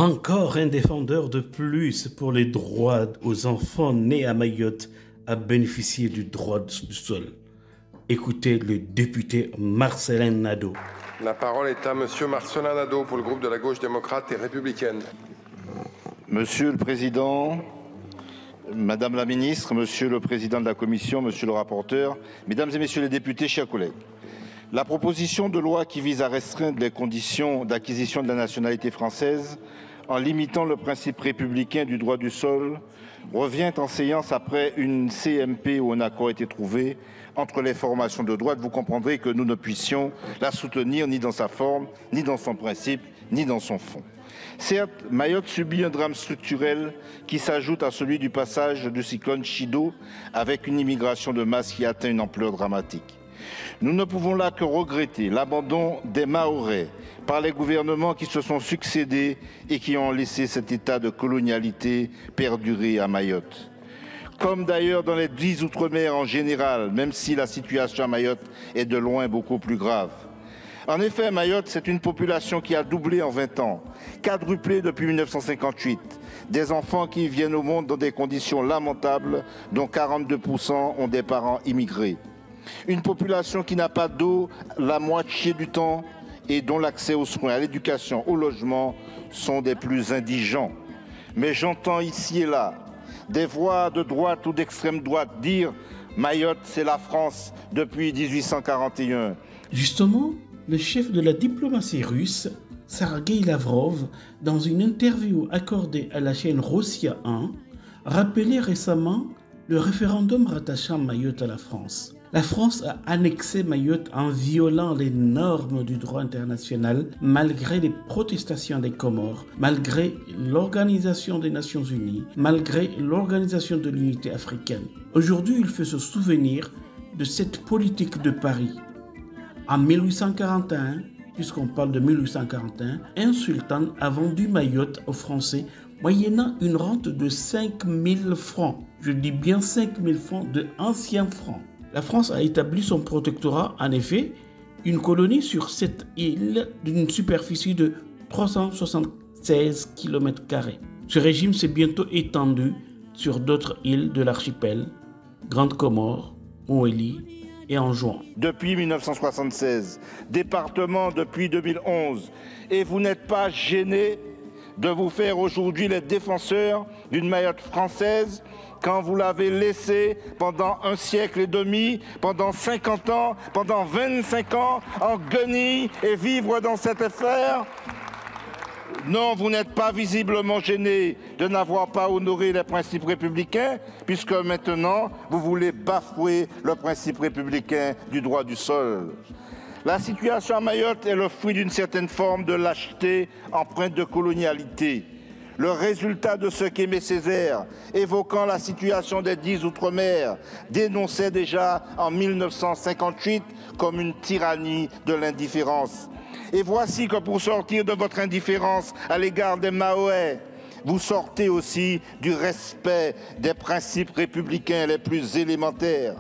Encore un défendeur de plus pour les droits aux enfants nés à Mayotte à bénéficier du droit du sol. Écoutez le député Marcellin Nadeau. La parole est à monsieur Marcellin Nadeau pour le groupe de la gauche démocrate et républicaine. Monsieur le Président, Madame la Ministre, Monsieur le Président de la Commission, Monsieur le rapporteur, Mesdames et Messieurs les députés, chers collègues. La proposition de loi qui vise à restreindre les conditions d'acquisition de la nationalité française en limitant le principe républicain du droit du sol revient en séance après une CMP où un accord a été trouvé entre les formations de droite. Vous comprendrez que nous ne puissions la soutenir ni dans sa forme, ni dans son principe, ni dans son fond. Certes, Mayotte subit un drame structurel qui s'ajoute à celui du passage du cyclone Chido avec une immigration de masse qui atteint une ampleur dramatique. Nous ne pouvons là que regretter l'abandon des Mahorais par les gouvernements qui se sont succédés et qui ont laissé cet état de colonialité perdurer à Mayotte. Comme d'ailleurs dans les 10 Outre-mer en général, même si la situation à Mayotte est de loin beaucoup plus grave. En effet, Mayotte, c'est une population qui a doublé en 20 ans, quadruplé depuis 1958. Des enfants qui viennent au monde dans des conditions lamentables, dont 42% ont des parents immigrés. Une population qui n'a pas d'eau la moitié du temps et dont l'accès aux soins, à l'éducation, au logement sont des plus indigents. Mais j'entends ici et là des voix de droite ou d'extrême droite dire « Mayotte, c'est la France depuis 1841 ». Justement, le chef de la diplomatie russe, Sergueï Lavrov, dans une interview accordée à la chaîne Rossiya 1, rappelait récemment le référendum rattachant Mayotte à la France. La France a annexé Mayotte en violant les normes du droit international malgré les protestations des Comores, malgré l'Organisation des Nations Unies, malgré l'Organisation de l'Unité africaine. Aujourd'hui, il faut se souvenir de cette politique de Paris. En 1841, puisqu'on parle de 1841, un sultan a vendu Mayotte aux Français moyennant une rente de 5000 francs. Je dis bien 5000 francs de anciens francs. La France a établi son protectorat, en effet, une colonie sur cette île d'une superficie de 376 km². Ce régime s'est bientôt étendu sur d'autres îles de l'archipel, Grande Comore, Moélie et Anjouan. Depuis 1976, département depuis 2011, et vous n'êtes pas gênés de vous faire aujourd'hui les défenseurs d'une Mayotte française quand vous l'avez laissé pendant un siècle et demi, pendant 50 ans, pendant 25 ans, en guenille et vivre dans cette affaire? Non, vous n'êtes pas visiblement gêné de n'avoir pas honoré les principes républicains, puisque maintenant, vous voulez bafouer le principe républicain du droit du sol. La situation à Mayotte est le fruit d'une certaine forme de lâcheté empreinte de colonialité. Le résultat de ce qu'Aimé Césaire, évoquant la situation des 10 Outre-mer, dénonçait déjà en 1958 comme une tyrannie de l'indifférence. Et voici que pour sortir de votre indifférence à l'égard des Mahorais, vous sortez aussi du respect des principes républicains les plus élémentaires.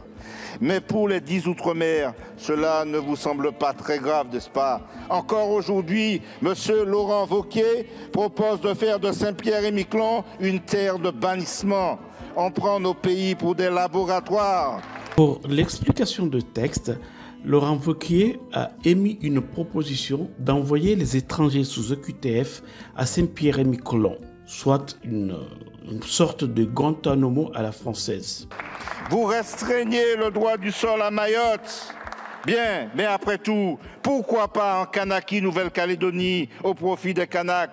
Mais pour les 10 Outre-mer, cela ne vous semble pas très grave, n'est-ce pas? Encore aujourd'hui, M. Laurent Wauquiez propose de faire de Saint-Pierre-et-Miquelon une terre de bannissement. On prend nos pays pour des laboratoires. Pour l'explication de texte, Laurent Wauquiez a émis une proposition d'envoyer les étrangers sous OQTF à Saint-Pierre-et-Miquelon, soit une sorte de Guantanamo à la française. Vous restreignez le droit du sol à Mayotte. Bien, mais après tout, pourquoi pas en Kanaki, Nouvelle-Calédonie, au profit des Kanaks?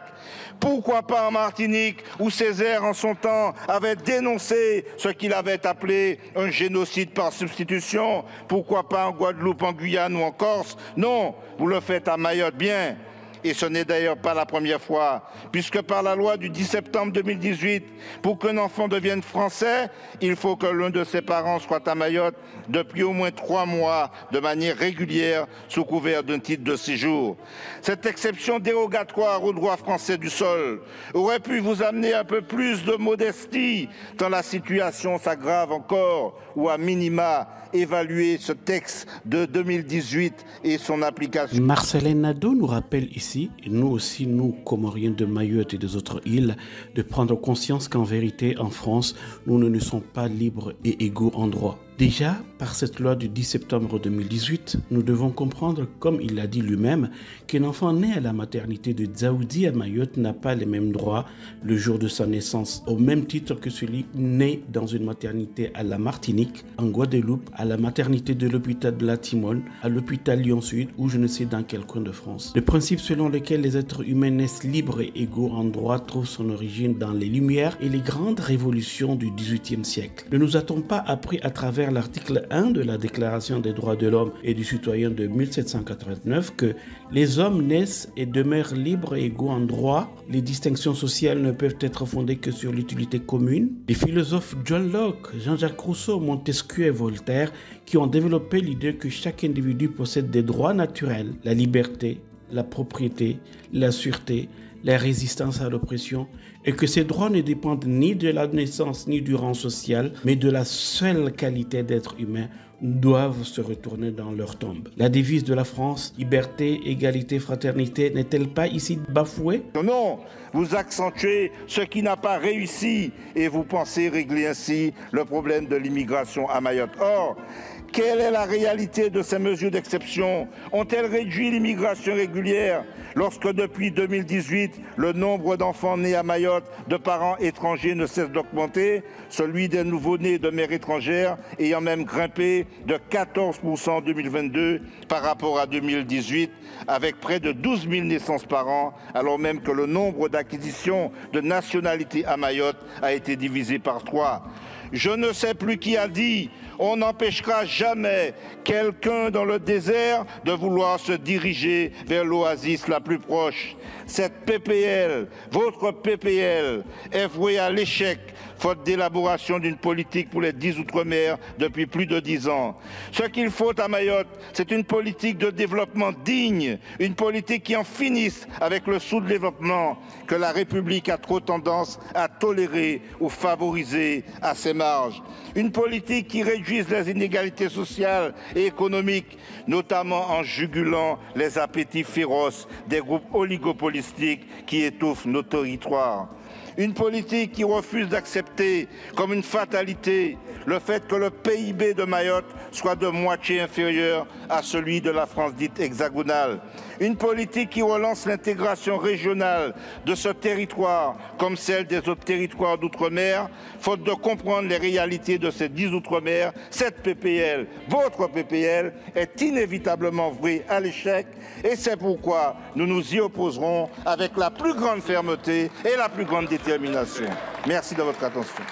Pourquoi pas en Martinique, où Césaire, en son temps, avait dénoncé ce qu'il avait appelé un génocide par substitution? Pourquoi pas en Guadeloupe, en Guyane ou en Corse? Non, vous le faites à Mayotte, bien. Et ce n'est d'ailleurs pas la première fois, puisque par la loi du 10 septembre 2018, pour qu'un enfant devienne français, il faut que l'un de ses parents soit à Mayotte depuis au moins 3 mois, de manière régulière, sous couvert d'un titre de séjour. Cette exception dérogatoire au droit français du sol aurait pu vous amener un peu plus de modestie, tant la situation s'aggrave encore, ou à minima, évaluer ce texte de 2018 et son application. Marcellin Nadeau nous rappelle ici ici, et nous aussi, nous, Comoriens de Mayotte et des autres îles, de prendre conscience qu'en vérité, en France, nous ne sommes pas libres et égaux en droit. Déjà, par cette loi du 10 septembre 2018, nous devons comprendre, comme il l'a dit lui-même, qu'un enfant né à la maternité de Dzaoudi à Mayotte n'a pas les mêmes droits le jour de sa naissance, au même titre que celui né dans une maternité à la Martinique, en Guadeloupe, à la maternité de l'hôpital de la Timone, à l'hôpital Lyon-Sud ou je ne sais dans quel coin de France. Le principe selon lequel les êtres humains naissent libres et égaux en droit trouve son origine dans les Lumières et les grandes révolutions du XVIIIe siècle. Ne nous a-t-on pas appris à travers l'article 1 de la Déclaration des droits de l'homme et du citoyen de 1789 que les hommes naissent et demeurent libres et égaux en droit, les distinctions sociales ne peuvent être fondées que sur l'utilité commune. Les philosophes John Locke, Jean-Jacques Rousseau, Montesquieu et Voltaire qui ont développé l'idée que chaque individu possède des droits naturels, la liberté, la propriété, la sûreté, la résistance à l'oppression, et que ces droits ne dépendent ni de la naissance ni du rang social, mais de la seule qualité d'être humain, doivent se retourner dans leur tombe. La devise de la France, liberté, égalité, fraternité, n'est-elle pas ici bafouée? Non, vous accentuez ce qui n'a pas réussi et vous pensez régler ainsi le problème de l'immigration à Mayotte. Or, quelle est la réalité de ces mesures d'exception? Ont-elles réduit l'immigration régulière lorsque depuis 2018, le nombre d'enfants nés à Mayotte de parents étrangers ne cesse d'augmenter, celui des nouveau-nés de mères étrangères ayant même grimpé de 14% en 2022 par rapport à 2018, avec près de 12 000 naissances par an, alors même que le nombre d'acquisitions de nationalité à Mayotte a été divisé par 3. Je ne sais plus qui a dit « on n'empêchera jamais quelqu'un dans le désert de vouloir se diriger vers l'oasis la plus proche ». Cette PPL, votre PPL, est vouée à l'échec, faute d'élaboration d'une politique pour les 10 Outre-mer depuis plus de 10 ans. Ce qu'il faut à Mayotte, c'est une politique de développement digne, une politique qui en finisse avec le sous-développement que la République a trop tendance à tolérer ou favoriser à ses marges. Une politique qui réduise les inégalités sociales et économiques, notamment en jugulant les appétits féroces des groupes oligopolistiques qui étouffent nos territoires. Une politique qui refuse d'accepter comme une fatalité le fait que le PIB de Mayotte soit de moitié inférieur à celui de la France dite hexagonale. Une politique qui relance l'intégration régionale de ce territoire comme celle des autres territoires d'outre-mer, faute de comprendre les réalités de ces 10 outre-mer. Cette PPL, votre PPL, est inévitablement vouée à l'échec et c'est pourquoi nous nous y opposerons avec la plus grande fermeté et la plus grande détermination. Merci de votre attention.